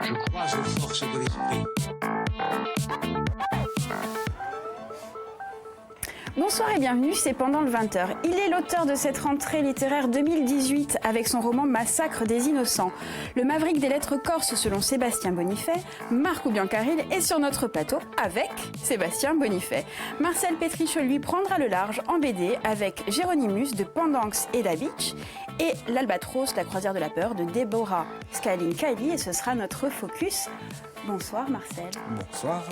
Je crois aux forces de l'esprit. Bonsoir et bienvenue, c'est Pendant le 20h. Il est l'auteur de cette rentrée littéraire 2018 avec son roman Massacre des innocents. Le maverick des lettres corses selon Sébastien Bonifay, Marco Biancaril est sur notre plateau avec Sébastien Bonifay. Marcel Petriche lui prendra le large en BD avec Géronimus de Pendanx et Dabitch et L'Albatros, la croisière de la peur de Deborah Scaling-Kylie et ce sera notre focus. Bonsoir Marcel. Bonsoir.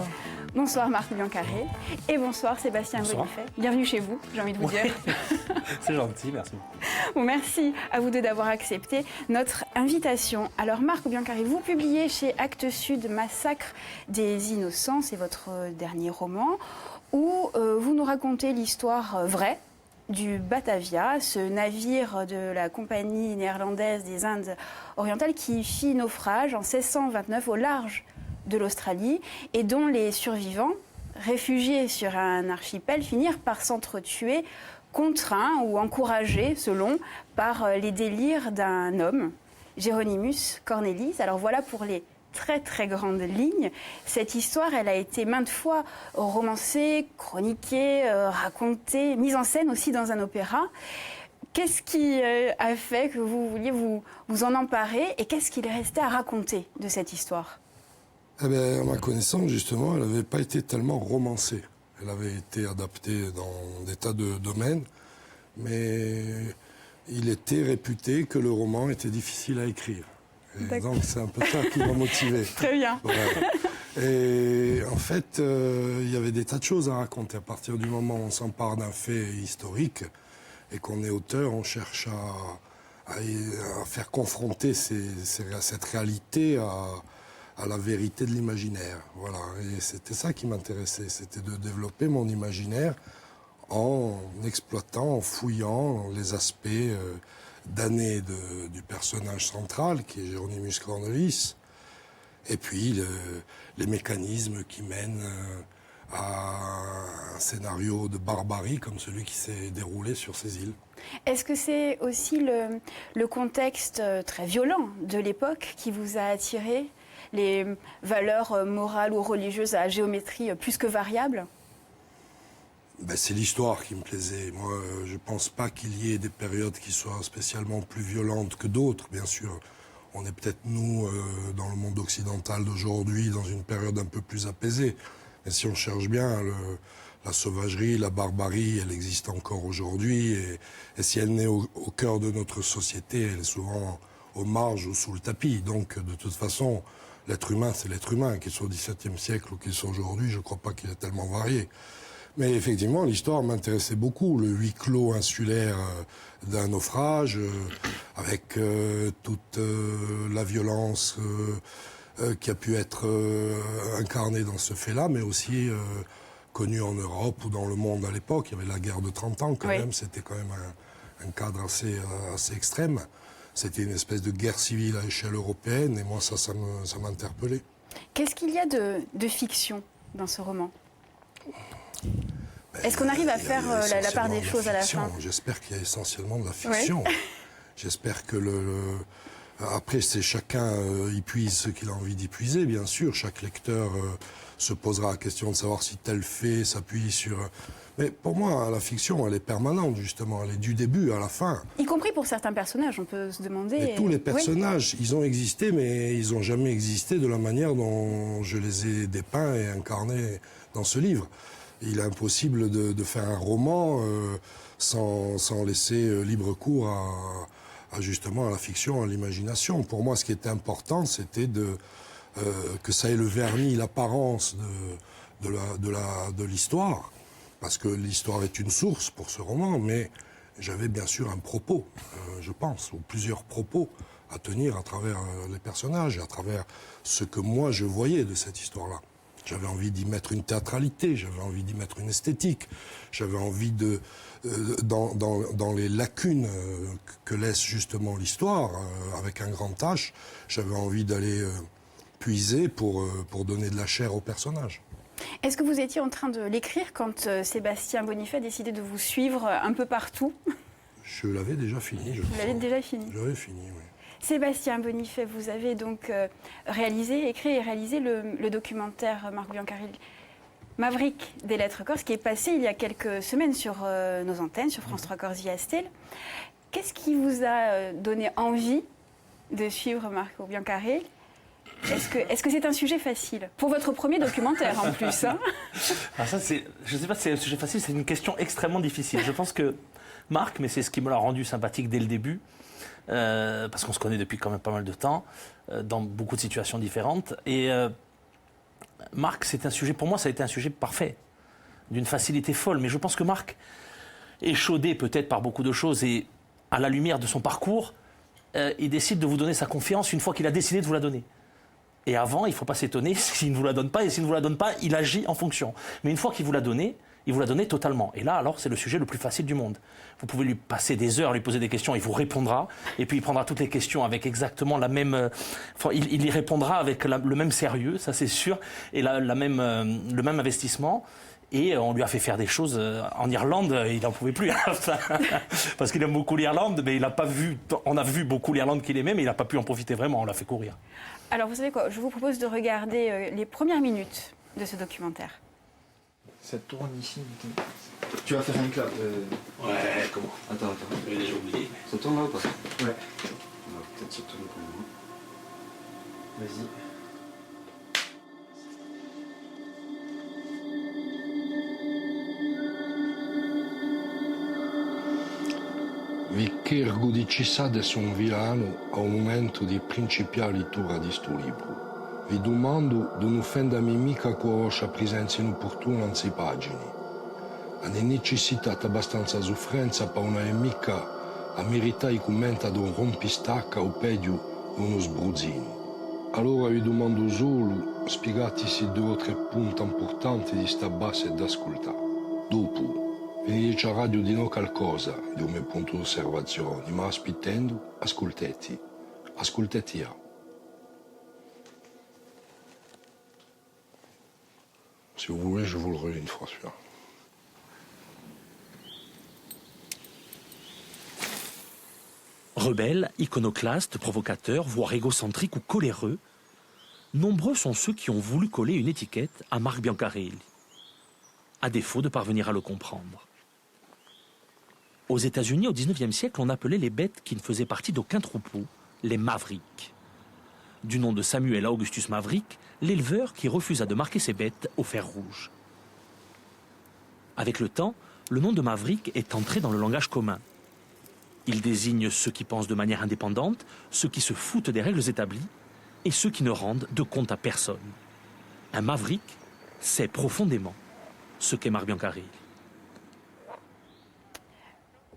Bonsoir Marc Biancaré et bonsoir Sébastien Bonifay. Bienvenue chez vous, j'ai envie de vous dire. C'est gentil, merci. Bon, merci à vous deux d'avoir accepté notre invitation. Alors Marc Biancaré, vous publiez chez Actes Sud Massacre des innocents, c'est votre dernier roman, où vous nous racontez l'histoire vraie du Batavia, ce navire de la compagnie néerlandaise des Indes orientales qui fit naufrage en 1629 au large de l'Australie et dont les survivants, réfugiés sur un archipel, finirent par s'entretuer, contraints ou encouragés, selon, par les délires d'un homme, Géronimus Cornelis. Alors voilà pour les très très grandes lignes. Cette histoire, elle a été maintes fois romancée, chroniquée, racontée, mise en scène aussi dans un opéra. Qu'est-ce qui a fait que vous vouliez vous en emparer et qu'est-ce qu'il restait à raconter de cette histoire ? Eh bien, à ma connaissance, justement, elle n'avait pas été tellement romancée. Elle avait été adaptée dans des tas de domaines, mais il était réputé que le roman était difficile à écrire. Et donc, c'est un peu ça qui m'a motivé. Très bien. Ouais. Et en fait, il y avait des tas de choses à raconter. À partir du moment où on s'empare d'un fait historique et qu'on est auteur, on cherche à faire confronter cette réalité à la vérité de l'imaginaire. Voilà. Et c'était ça qui m'intéressait, c'était de développer mon imaginaire en exploitant, en fouillant les aspects damnés du personnage central, qui est Géronimus Cornelis, et puis les mécanismes qui mènent à un scénario de barbarie comme celui qui s'est déroulé sur ces îles. Est-ce que c'est aussi le contexte très violent de l'époque qui vous a attiré ? Les valeurs morales ou religieuses à géométrie plus que variable ? Ben, c'est l'histoire qui me plaisait. Moi, je ne pense pas qu'il y ait des périodes qui soient spécialement plus violentes que d'autres. Bien sûr, on est peut-être, nous, dans le monde occidental d'aujourd'hui, dans une période un peu plus apaisée. Mais si on cherche bien, la sauvagerie, la barbarie, elle existe encore aujourd'hui. Et si elle naît au cœur de notre société, elle est souvent aux marges ou sous le tapis. Donc, de toute façon, l'être humain, c'est l'être humain. Qu'il soit au XVIIe siècle ou qu'il soit aujourd'hui, je ne crois pas qu'il est tellement varié. Mais effectivement, l'histoire m'intéressait beaucoup. Le huis clos insulaire d'un naufrage, avec toute la violence qui a pu être incarnée dans ce fait-là, mais aussi connue en Europe ou dans le monde à l'époque. Il y avait la guerre de 30 ans quand même. C'était quand même un cadre assez extrême. C'était une espèce de guerre civile à échelle européenne, et moi, ça m'interpellait. Qu'est-ce qu'il y a de fiction dans ce roman ? Est-ce qu'on arrive à faire la part des choses à la fin ? J'espère qu'il y a essentiellement de la fiction. Oui. J'espère que après, c'est chacun y puise ce qu'il a envie d'y puiser, bien sûr. Chaque lecteur se posera la question de savoir si tel fait s'appuie sur... Mais pour moi, la fiction, elle est permanente, justement. Elle est du début à la fin. Y compris pour certains personnages, on peut se demander... Mais tous les personnages, ils ont existé, mais ils n'ont jamais existé de la manière dont je les ai dépeints et incarnés dans ce livre. Il est impossible de faire un roman sans laisser libre cours justement à la fiction, à l'imagination. Pour moi, ce qui était important, c'était que ça ait le vernis, l'apparence de l'histoire, parce que l'histoire est une source pour ce roman, mais j'avais bien sûr un propos, je pense, ou plusieurs propos à tenir à travers les personnages, à travers ce que moi je voyais de cette histoire-là. J'avais envie d'y mettre une théâtralité, j'avais envie d'y mettre une esthétique, j'avais envie dans les lacunes que laisse justement l'histoire, avec un grand H, j'avais envie d'aller puiser pour donner de la chair au personnage. Est-ce que vous étiez en train de l'écrire quand Sébastien Bonifay a décidé de vous suivre un peu partout ? Je l'avais déjà fini, je crois. Vous l'avez déjà fini ? J'avais fini, oui. Sébastien Bonifay, vous avez donc écrit et réalisé le documentaire Marc Biancaril, Maverick des lettres corses, qui est passé il y a quelques semaines sur nos antennes, sur France 3 Corse via Astel. Qu'est-ce qui vous a donné envie de suivre Marco Biancaril? Est-ce que c'est un sujet facile? Pour votre premier documentaire en plus. Hein. Alors ça, je ne sais pas si c'est un sujet facile, c'est une question extrêmement difficile. Je pense que Marc, mais c'est ce qui me l'a rendu sympathique dès le début, parce qu'on se connaît depuis quand même pas mal de temps, dans beaucoup de situations différentes. Et Marc, c'est un sujet, pour moi, ça a été un sujet parfait, d'une facilité folle. Mais je pense que Marc, échaudé peut-être par beaucoup de choses et à la lumière de son parcours, il décide de vous donner sa confiance une fois qu'il a décidé de vous la donner. Et avant, il ne faut pas s'étonner s'il ne vous la donne pas, et s'il ne vous la donne pas, il agit en fonction. Mais une fois qu'il vous l'a donné, il vous l'a donné totalement. Et là, alors, c'est le sujet le plus facile du monde. Vous pouvez lui passer des heures, lui poser des questions, il vous répondra, et puis il prendra toutes les questions avec exactement la même... il y répondra avec le même sérieux, ça c'est sûr, et le même investissement. Et on lui a fait faire des choses en Irlande, il n'en pouvait plus. Parce qu'il aime beaucoup l'Irlande, mais il n'a pas vu. On a vu beaucoup l'Irlande qu'il aimait, mais il n'a pas pu en profiter vraiment. On l'a fait courir. Alors vous savez quoi, je vous propose de regarder les premières minutes de ce documentaire. Ça tourne ici. Tu vas faire un clap. Ouais, comment? Attends. J'avais déjà oublié. Ça tourne là ou pas? Ouais. On va peut-être se tourner pour moi. Vas-y. Vicchergo di Cissade son Vilano ao momento di principiare lettura di sto libro. Vi domando di un'offenda mica con vostra presenza inopportuna in 6 pagine. A necessità abbastanza sofferenza per una mica a meritare i commenti di un rompistacca o peggio di uno sbruzzino. Allora vi domando solo, spiegateci 2 o 3 punti importanti di sta base da ascoltare. Dopo, venite a radio di no qualcosa, di un mio punto di osservazione, ma aspettando, ascoltati. Ascoltati. Si vous voulez, je vous le relis une fois celui-là. Rebelle, iconoclaste, provocateur, voire égocentrique ou coléreux, nombreux sont ceux qui ont voulu coller une étiquette à Marc Biancaril, à défaut de parvenir à le comprendre. Aux États-Unis, au XIXe siècle, on appelait les bêtes qui ne faisaient partie d'aucun troupeau les Mavericks. Du nom de Samuel Augustus Maverick, l'éleveur qui refusa de marquer ses bêtes au fer rouge. Avec le temps, le nom de Maverick est entré dans le langage commun. Il désigne ceux qui pensent de manière indépendante, ceux qui se foutent des règles établies et ceux qui ne rendent de compte à personne. Un Maverick sait profondément ce qu'est Marc Biancaril.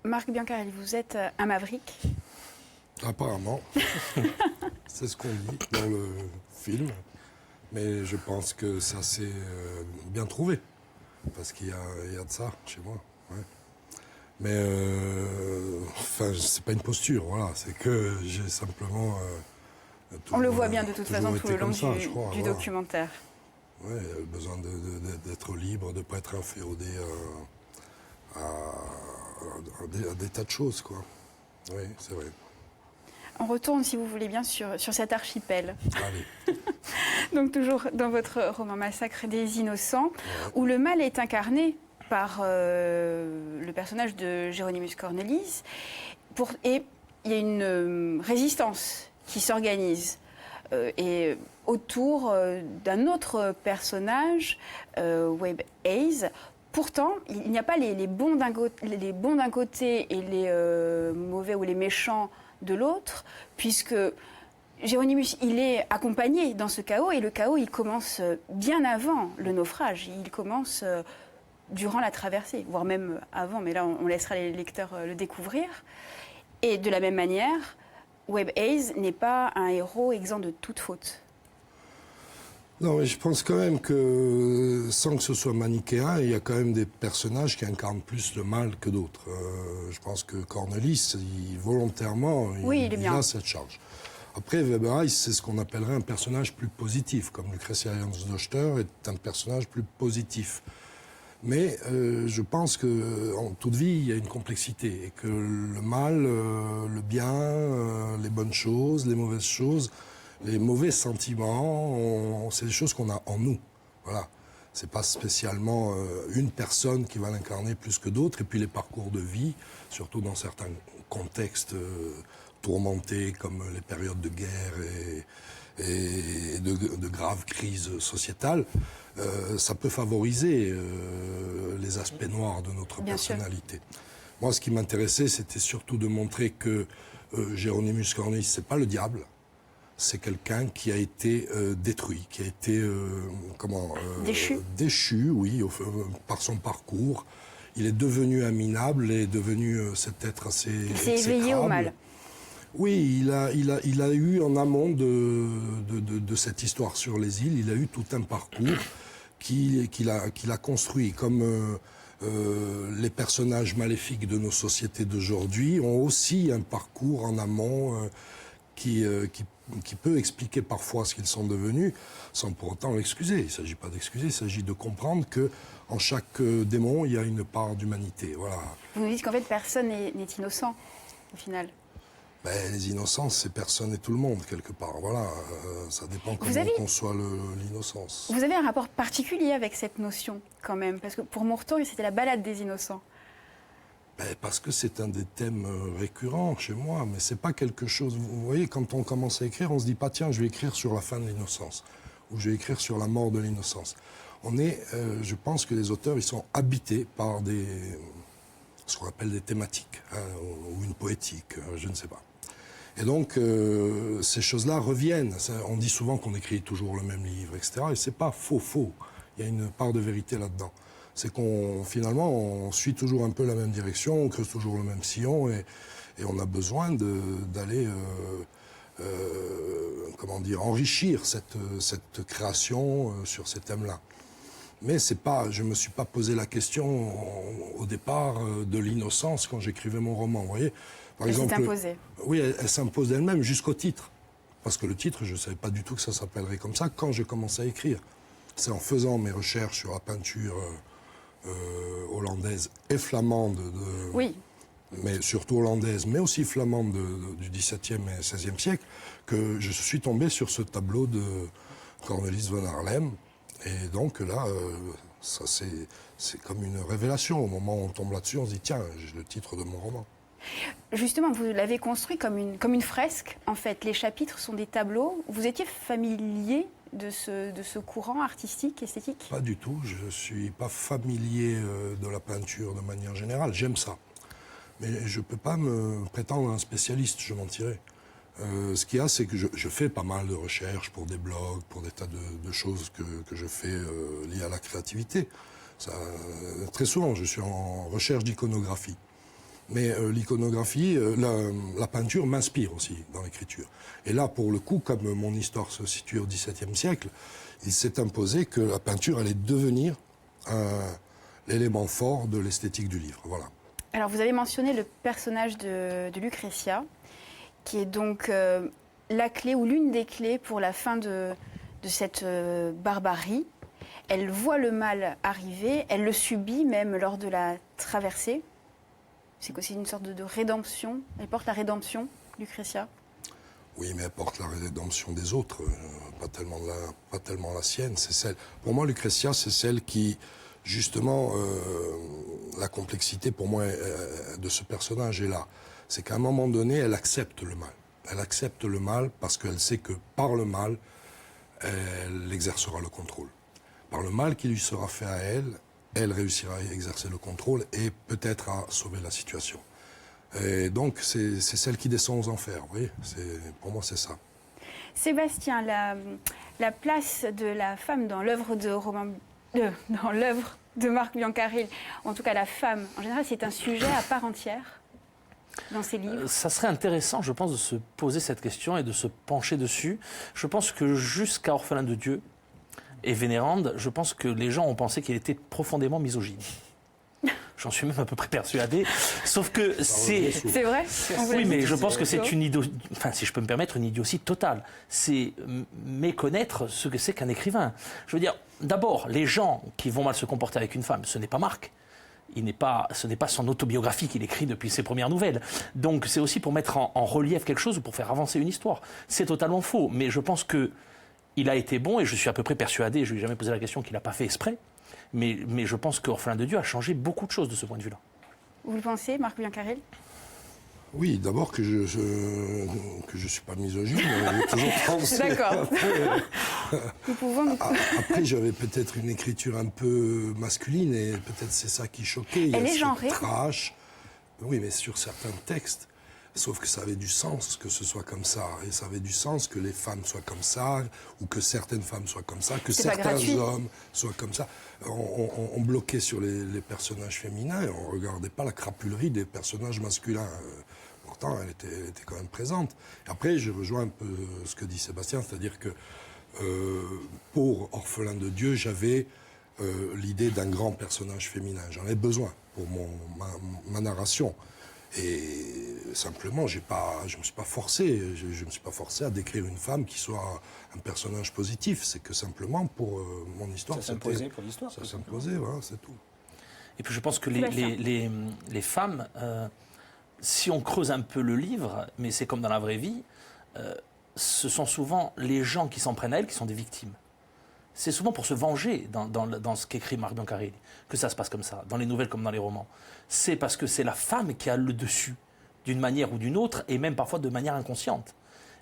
Marc Biancaril, vous êtes un Maverick? Apparemment. C'est ce qu'on dit dans le film. Mais je pense que ça s'est bien trouvé. Parce qu'il y a de ça chez moi. Ouais. Mais enfin, c'est pas une posture, voilà. C'est que j'ai simplement. On le voit bien de toute façon tout le long du voilà. documentaire. Oui, il y a le besoin d'être libre, de ne pas être inféodé à des tas de choses, quoi. Oui, c'est vrai. On retourne, si vous voulez bien, sur cet archipel. Allez. Donc toujours dans votre roman Massacre des Innocents, où le mal est incarné par le personnage de Jéronymus Cornelis. Et il y a une résistance qui s'organise. Et autour d'un autre personnage, Webb Hayes. Pourtant, il n'y a pas les bons d'un côté et les mauvais ou les méchants de l'autre, puisque Jéronymus, il est accompagné dans ce chaos, et le chaos, il commence bien avant le naufrage. Il commence durant la traversée, voire même avant, mais là, on laissera les lecteurs le découvrir. Et de la même manière, Webb Hayes n'est pas un héros exempt de toute faute. Non, mais je pense quand même que, sans que ce soit manichéen, il y a quand même des personnages qui incarnent plus le mal que d'autres. Je pense que Cornelis, volontairement, il a cette charge. Après, Weber Hayes, c'est ce qu'on appellerait un personnage plus positif, comme Lucrezia Jansz d'Ochter est un personnage plus positif. Mais je pense qu'en toute vie, il y a une complexité et que le mal, le bien, les bonnes choses, les mauvaises choses, les mauvais sentiments, c'est des choses qu'on a en nous. Voilà. C'est pas spécialement une personne qui va l'incarner plus que d'autres. Et puis les parcours de vie, surtout dans certains contextes tourmentés comme les périodes de guerre et de graves crises sociétales, ça peut favoriser les aspects noirs de notre personnalité. Moi, ce qui m'intéressait, c'était surtout de montrer que Hieronymus Corneille, c'est pas le diable. C'est quelqu'un qui a été détruit, qui a été déchu, oui, par son parcours. Il est devenu un minable et est devenu cet être assez il s'est éveillé au mal. Oui, il a eu en amont de cette histoire sur les îles, il a eu tout un parcours qu'il a construit. Comme les personnages maléfiques de nos sociétés d'aujourd'hui ont aussi un parcours en amont qui peut expliquer parfois ce qu'ils sont devenus, sans pour autant l'excuser. Il ne s'agit pas d'excuser, il s'agit de comprendre qu'en chaque démon, il y a une part d'humanité. Voilà. Vous nous dites qu'en fait, personne n'est innocent, au final. Ben, les innocents, c'est personne et tout le monde, quelque part. Voilà, ça dépend comment on conçoit l'innocence. Vous avez un rapport particulier avec cette notion, quand même, parce que pour Moreton, c'était la balade des innocents. Ben, parce que c'est un des thèmes récurrents chez moi, mais c'est pas quelque chose... Vous voyez, quand on commence à écrire, on se dit pas, tiens, je vais écrire sur la fin de l'innocence, ou je vais écrire sur la mort de l'innocence. Je pense que les auteurs, ils sont habités par ce qu'on appelle des thématiques, hein, ou une poétique, je ne sais pas. Et donc, ces choses-là reviennent. On dit souvent qu'on écrit toujours le même livre, etc. Et c'est pas faux. Il y a une part de vérité là-dedans. C'est finalement, on suit toujours un peu la même direction, on creuse toujours le même sillon, et on a besoin d'aller, enrichir cette création sur ces thèmes-là. Mais je me suis pas posé la question au départ de l'innocence quand j'écrivais mon roman, vous voyez. Par exemple, s'est imposée. Oui, elle s'impose d'elle-même jusqu'au titre. Parce que le titre, je ne savais pas du tout que ça s'appellerait comme ça quand j'ai commencé à écrire. C'est en faisant mes recherches sur la peinture hollandaise et flamande, oui. Mais surtout hollandaise, mais aussi flamande du XVIIe et XVIe siècle, que je suis tombé sur ce tableau de Cornelis van Haarlem. Et donc là, c'est comme une révélation. Au moment où on tombe là-dessus, on se dit, tiens, j'ai le titre de mon roman. Justement, vous l'avez construit comme une fresque, en fait. Les chapitres sont des tableaux. Vous étiez familier de ce courant artistique, esthétique ? Pas du tout. Je ne suis pas familier de la peinture de manière générale. J'aime ça. Mais je ne peux pas me prétendre un spécialiste, je mentirais. Ce qu'il y a, c'est que je fais pas mal de recherches pour des blogs, pour des tas de choses que je fais liées à la créativité. Très souvent, je suis en recherche d'iconographie. Mais l'iconographie, la peinture m'inspire aussi dans l'écriture. Et là, pour le coup, comme mon histoire se situe au XVIIe siècle, il s'est imposé que la peinture allait devenir l'élément fort de l'esthétique du livre. Voilà. Alors, vous avez mentionné le personnage de Lucrezia, qui est donc la clé ou l'une des clés pour la fin de cette barbarie. Elle voit le mal arriver, elle le subit même lors de la traversée. C'est aussi une sorte de rédemption. Elle porte la rédemption, Lucrezia. Oui, mais elle porte la rédemption des autres, pas tellement la sienne. Pour moi, Lucrezia, c'est celle qui, justement, la complexité pour moi de ce personnage est là. C'est qu'à un moment donné, elle accepte le mal. Elle accepte le mal parce qu'elle sait que par le mal, elle exercera le contrôle. Par le mal qui lui sera fait à elle réussira à exercer le contrôle et peut-être à sauver la situation. Et donc, c'est celle qui descend aux enfers, vous voyez. Pour moi, c'est ça. Sébastien, la place de la femme dans l'œuvre dans l'œuvre de Marc Biancaril, en tout cas la femme, en général, c'est un sujet à part entière dans ses livres. Ça serait intéressant, je pense, de se poser cette question et de se pencher dessus. Je pense que jusqu'à Orphelin de Dieu et Vénérande, je pense que les gens ont pensé qu'elle était profondément misogyne. J'en suis même à peu près persuadé. Sauf que c'est... C'est vrai. On vous l'a Oui, dit. mais je pense que c'est une idiotie, enfin, si je peux me permettre, une idiotie totale. C'est méconnaître ce que c'est qu'un écrivain. Je veux dire, d'abord, les gens qui vont mal se comporter avec une femme, ce n'est pas Marc. Ce n'est pas son autobiographie qu'il écrit depuis ses premières nouvelles. Donc c'est aussi pour mettre en relief quelque chose ou pour faire avancer une histoire. C'est totalement faux, mais je pense qu'il a été bon, et je suis à peu près persuadé, je ne lui ai jamais posé la question, qu'il n'a pas fait exprès, mais je pense qu'Orphelin de Dieu a changé beaucoup de choses de ce point de vue-là. Vous le pensez, Marc Biancarel? Oui, d'abord que je suis pas misogyne, j'ai toujours pensé. D'accord. Nous pouvons... Après, j'avais peut-être une écriture un peu masculine et peut-être c'est ça qui choquait. Elle est genrée. Trash. Oui, mais sur certains textes. Sauf que ça avait du sens que ce soit comme ça. Et ça avait du sens que les femmes soient comme ça, ou que certaines femmes soient comme ça, que certains hommes soient comme ça. On bloquait sur les personnages féminins et on ne regardait pas la crapulerie des personnages masculins. Pourtant, elle était quand même présente. Après, je rejoins un peu ce que dit Sébastien, c'est-à-dire que pour Orphelin de Dieu, j'avais l'idée d'un grand personnage féminin. J'en avais besoin pour ma narration. Et simplement, je me suis pas forcé. Je me suis pas forcé à décrire une femme qui soit un personnage positif. C'est que simplement pour mon histoire, ça s'imposait pour l'histoire. Ça s'imposait, voilà, c'est tout. Et puis je pense que les femmes, si on creuse un peu le livre, mais c'est comme dans la vraie vie, ce sont souvent les gens qui s'en prennent à elles qui sont des victimes. C'est souvent pour se venger dans ce qu'écrit Marc Biancarelli que ça se passe comme ça, dans les nouvelles comme dans les romans. C'est parce que c'est la femme qui a le dessus, d'une manière ou d'une autre, et même parfois de manière inconsciente.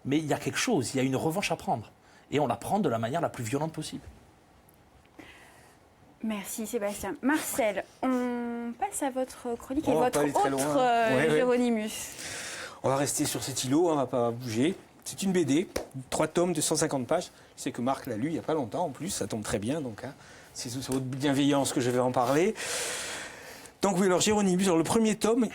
Mais il y a quelque chose, il y a une revanche à prendre. Et on la prend de la manière la plus violente possible. Merci Sébastien. Marcel, on passe à votre chronique et On va votre pas aller très autre loin. Ouais. Géronimus. On va rester sur cet îlot, on va pas bouger. C'est une BD, 3 tomes de 150 pages. Je sais que Marc l'a lu il n'y a pas longtemps en plus, ça tombe très bien, donc hein, c'est sous votre bienveillance que je vais en parler. Donc oui, alors Géronimus, alors le premier tome,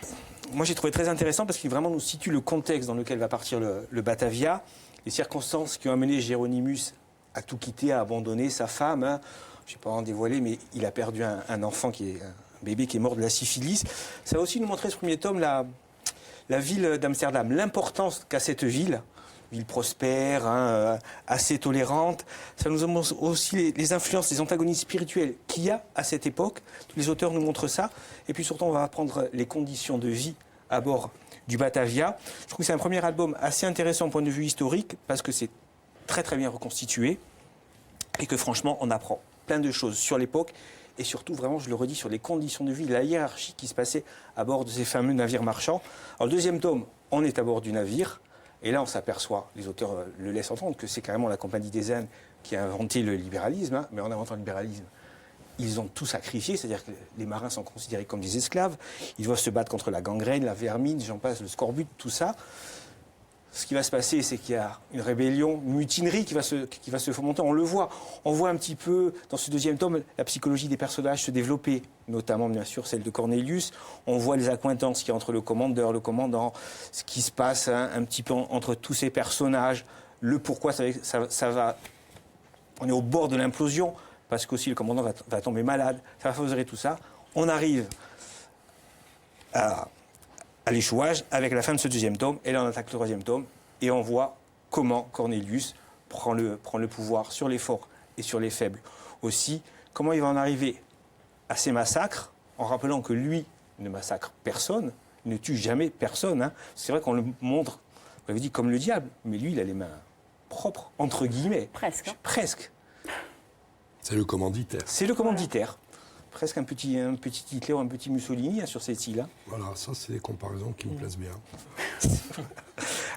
moi j'ai trouvé très intéressant parce qu'il vraiment nous situe le contexte dans lequel va partir le Batavia, les circonstances qui ont amené Géronimus à tout quitter, à abandonner sa femme. Hein. Je ne vais pas en dévoiler, mais il a perdu un enfant, un bébé qui est mort de la syphilis. Ça va aussi nous montrer ce premier tome, la ville d'Amsterdam, l'importance qu'a cette ville prospère, hein, assez tolérante. Ça nous montre aussi les influences, les antagonistes spirituels qu'il y a à cette époque. Tous les auteurs nous montrent ça. Et puis surtout, on va apprendre les conditions de vie à bord du Batavia. Je trouve que c'est un premier album assez intéressant au point de vue historique parce que c'est très très bien reconstitué et que franchement, on apprend plein de choses sur l'époque et surtout, vraiment, je le redis, sur les conditions de vie, la hiérarchie qui se passait à bord de ces fameux navires marchands. Alors, le deuxième tome, on est à bord du navire. Et là, on s'aperçoit, les auteurs le laissent entendre, que c'est carrément la Compagnie des Indes qui a inventé le libéralisme. Hein. Mais en inventant le libéralisme, ils ont tout sacrifié, c'est-à-dire que les marins sont considérés comme des esclaves. Ils doivent se battre contre la gangrène, la vermine, j'en passe, le scorbut, tout ça. Ce qui va se passer, c'est qu'il y a une rébellion, une mutinerie qui va se fomenter. On le voit. On voit un petit peu, dans ce deuxième tome, la psychologie des personnages se développer, notamment, bien sûr, celle de Cornelius. On voit les accointances qu'il y a entre le commandeur, le commandant, ce qui se passe hein, un petit peu entre tous ces personnages, le pourquoi ça va... On est au bord de l'implosion, parce qu'aussi le commandant va tomber malade. Ça va favoriser tout ça. On arrive à l'échouage avec la fin de ce deuxième tome, et là on attaque le troisième tome, et on voit comment Cornelius prend le pouvoir sur les forts et sur les faibles. Aussi, comment il va en arriver à ces massacres, en rappelant que lui ne massacre personne, il ne tue jamais personne. Hein. C'est vrai qu'on le montre, on avait dit comme le diable, mais lui il a les mains propres, entre guillemets. Presque. Presque. C'est le commanditaire. C'est le commanditaire. Presque un petit Hitler ou un petit Mussolini hein, sur cette île. Hein. Voilà, ça c'est des comparaisons qui me plaisent bien.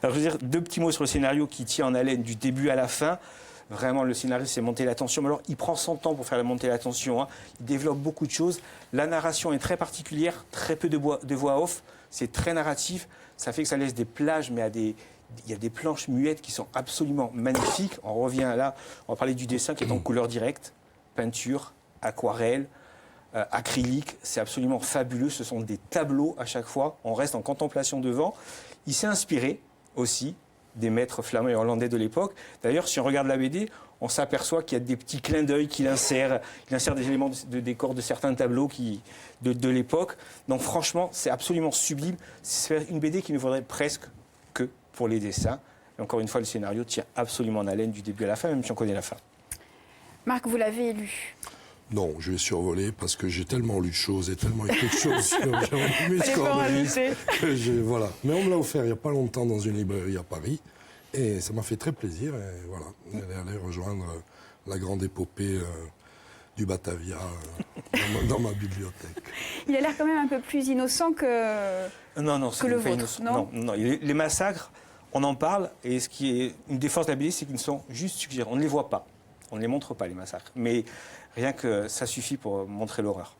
Alors je veux dire, 2 petits mots sur le scénario qui tient en haleine du début à la fin. Vraiment, le scénario, c'est monter la tension. Mais alors, il prend son temps pour faire monter la tension. Hein. Il développe beaucoup de choses. La narration est très particulière, très peu de voix off. C'est très narratif. Ça fait que ça laisse des plages, mais il y a des planches muettes qui sont absolument magnifiques. On revient là, on va parler du dessin qui est en couleur directe, peinture, aquarelle, acrylique. C'est absolument fabuleux. Ce sont des tableaux à chaque fois. On reste en contemplation devant. Il s'est inspiré aussi des maîtres flamands et hollandais de l'époque. D'ailleurs, si on regarde la BD, on s'aperçoit qu'il y a des petits clins d'œil qu'il insère. Il insère des éléments de décor de certains tableaux de l'époque. Donc franchement, c'est absolument sublime. C'est une BD qui ne vaudrait presque que pour les dessins. Et encore une fois, le scénario tient absolument en haleine du début à la fin, même si on connaît la fin. Marc, vous l'avez lu? Non, je vais survoler parce que j'ai tellement lu de choses et tellement écrit de choses sur mes Fallait pas en rajouter. que voilà. Mais on me l'a offert il n'y a pas longtemps dans une librairie à Paris et ça m'a fait très plaisir. Et voilà, aller rejoindre la grande épopée du Batavia dans ma bibliothèque. Il a l'air quand même un peu plus innocent que Non, que le pas vôtre, innocent. non Non. Les massacres, on en parle, et ce qui est une des forces de la BD, c'est qu'ils sont juste suggérés. On ne les voit pas, on ne les montre pas, les massacres. Mais rien que ça suffit pour montrer l'horreur.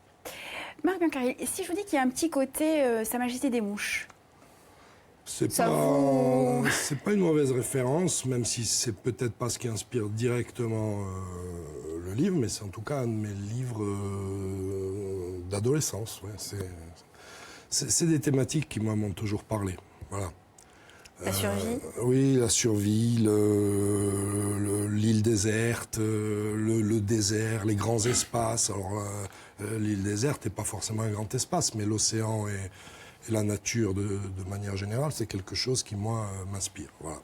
Marc Biancaril, si je vous dis qu'il y a un petit côté Sa Majesté des Mouches, C'est Ça pas une mauvaise référence, même si c'est peut-être pas ce qui inspire directement le livre, mais c'est en tout cas un de mes livres d'adolescence. Ouais. C'est des thématiques qui moi m'ont toujours parlé. Voilà. la survie. Oui, la survie, l'île déserte, le désert, les grands espaces. Alors l'île déserte n'est pas forcément un grand espace, mais l'océan et la nature de manière générale, c'est quelque chose qui, moi, m'inspire. Voilà.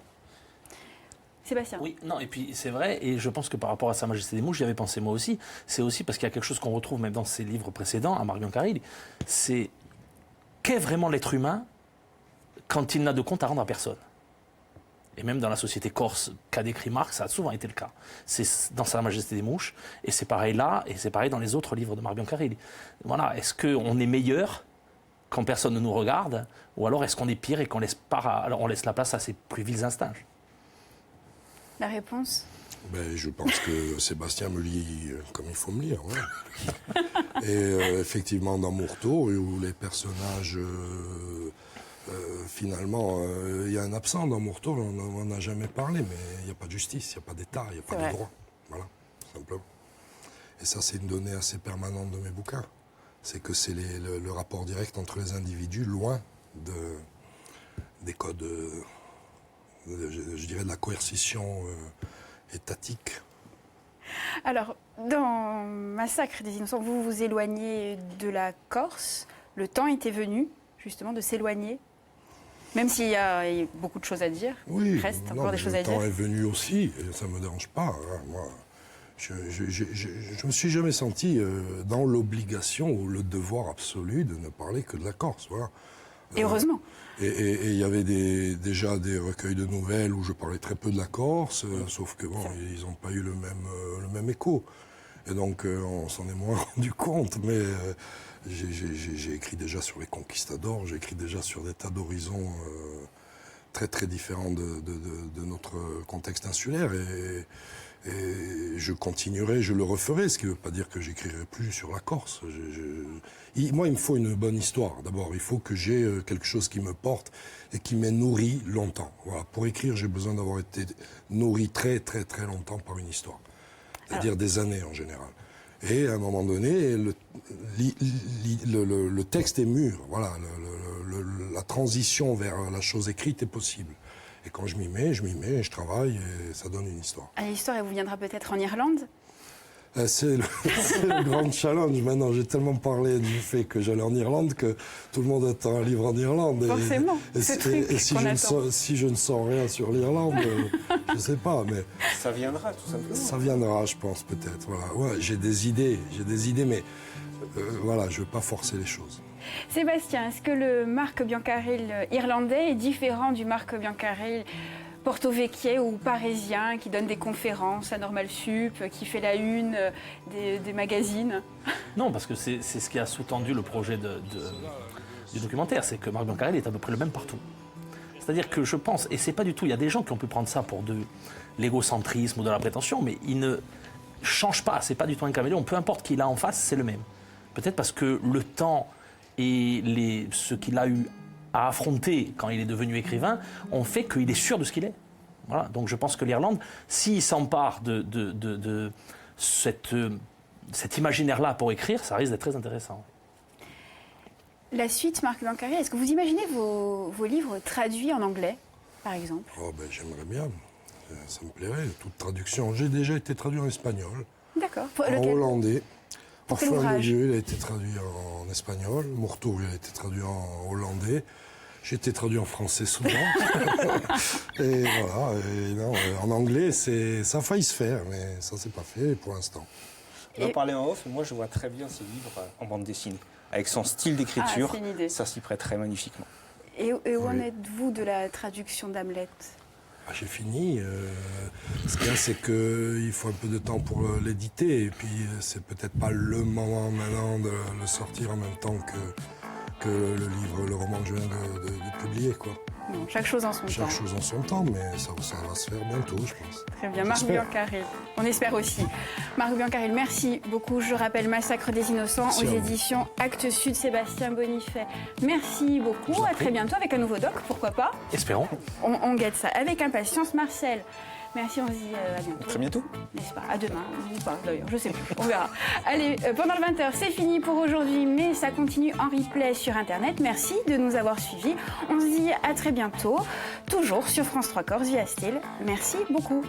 Sébastien. Oui, non, et puis c'est vrai, et je pense que par rapport à Sa Majesté des Mouches, j'y avais pensé moi aussi, c'est aussi parce qu'il y a quelque chose qu'on retrouve même dans ses livres précédents, à Marc Biancaril, c'est qu'est vraiment l'être humain quand il n'a de compte à rendre à personne. Et même dans la société corse qu'a décrit Marc, ça a souvent été le cas. C'est dans Sa Majesté des Mouches, et c'est pareil là, et c'est pareil dans les autres livres de Marc Biancaril. Voilà, est-ce qu'on est meilleur quand personne ne nous regarde, ou alors est-ce qu'on est pire et qu'on laisse la place à ses plus vils instincts? La réponse? Je pense que Sébastien me lit comme il faut me lire. Ouais. Et effectivement, dans Murto, où les personnages, finalement, il y a un absent dans Murto, on n'en a jamais parlé, mais il n'y a pas de justice, il n'y a pas d'État, il n'y a pas de droit. Voilà, tout simplement. Et ça, c'est une donnée assez permanente de mes bouquins. C'est que c'est le rapport direct entre les individus, loin des codes, je dirais, de la coercition étatique. Alors, dans Massacre des Innocents, vous vous éloignez de la Corse. Le temps était venu, justement, de s'éloigner. Même s'il y a beaucoup de choses à dire, il reste encore des choses à dire. Le temps est venu aussi, et ça ne me dérange pas. Hein, moi, je ne me suis jamais senti dans l'obligation ou le devoir absolu de ne parler que de la Corse. Voilà. Et heureusement. Et il y avait déjà des recueils de nouvelles où je parlais très peu de la Corse, sauf que bon, ils n'ont pas eu le même écho. Et donc on s'en est moins rendu compte, mais j'ai écrit déjà sur les conquistadors, j'ai écrit déjà sur des tas d'horizons très très différents de notre contexte insulaire. Et je continuerai, je le referai, ce qui ne veut pas dire que j'écrirai plus sur la Corse. Moi, il me faut une bonne histoire. D'abord, il faut que j'ai quelque chose qui me porte et qui m'ait nourri longtemps. Voilà. Pour écrire, j'ai besoin d'avoir été nourri très, très, très longtemps par une histoire. C'est-à-dire des années en général. Et à un moment donné, le texte est mûr. Voilà. La transition vers la chose écrite est possible. Et quand je m'y mets, je travaille et ça donne une histoire. L'histoire, elle vous viendra peut-être en Irlande? C'est le grand challenge. Maintenant, j'ai tellement parlé du fait que j'allais en Irlande que tout le monde attend un livre en Irlande. Forcément. Et si je ne sens rien sur l'Irlande, je ne sais pas. Mais Ça viendra, tout simplement. ça viendra, je pense, peut-être. Voilà. Ouais, j'ai des idées, mais voilà, je ne veux pas forcer les choses. Sébastien, est-ce que le Marc Biancaril irlandais est différent du Marc Biancaril porto-vecchien ou parisien qui donne des conférences à Normal Sup, qui fait la une des magazines? Non, parce que c'est ce qui a sous-tendu le projet du documentaire, c'est que Marc Biancaril est à peu près le même partout. C'est-à-dire que je pense, et c'est pas du tout, il y a des gens qui ont pu prendre ça pour de l'égocentrisme ou de la prétention, mais il ne change pas, c'est pas du tout un caméléon, peu importe qui il a en face, c'est le même. Peut-être parce que le temps et ce qu'il a eu à affronter quand il est devenu écrivain ont fait qu'il est sûr de ce qu'il est. Voilà. Donc je pense que l'Irlande, s'il s'empare de cet imaginaire-là pour écrire, ça risque d'être très intéressant. La suite, Marc Biancaril, est-ce que vous imaginez vos livres traduits en anglais, par exemple? Oh, ben, j'aimerais bien. Ça me plairait, toute traduction. J'ai déjà été traduit en espagnol, D'accord. en hollandais. Pour quel Parfois, un ouvrage? Dieu, il a été traduit en espagnol. Mourtour, il a été traduit en hollandais. J'ai été traduit en français souvent. Et voilà. Et non, en anglais, ça a failli se faire, mais ça s'est pas fait pour l'instant. On en parlait en off, moi je vois très bien ces livres en bande dessinée. Avec son style d'écriture, c'est une idée. ça s'y prêterait magnifiquement. Et où en Oui. êtes-vous de la traduction d'Hamlet? Ah, j'ai fini. Ce qu'il y a, c'est qu'il faut un peu de temps pour l'éditer. Et puis, c'est peut-être pas le moment maintenant de le sortir en même temps que le livre, le roman que je viens de publier, quoi. Non, chaque chose en son temps. Chaque chose en son temps, mais ça va se faire bientôt, je pense. Très bien, Marc J'espère. Biancaril. On espère aussi. Marc Biancaril, merci beaucoup. Je rappelle Massacre des Innocents Merci aux à vous. éditions Actes Sud, Sébastien Bonifay. Merci beaucoup. À très bientôt avec un nouveau doc, pourquoi pas. Espérons. On guette ça avec impatience. Marcel, merci, on se dit à bientôt. Très bientôt. N'est-ce pas? À demain, ou pas d'ailleurs, je sais plus, on verra. Allez, pendant le 20h, c'est fini pour aujourd'hui, mais ça continue en replay sur Internet. Merci de nous avoir suivis. On se dit à très bientôt, toujours sur France 3 Corse via Style. Merci beaucoup.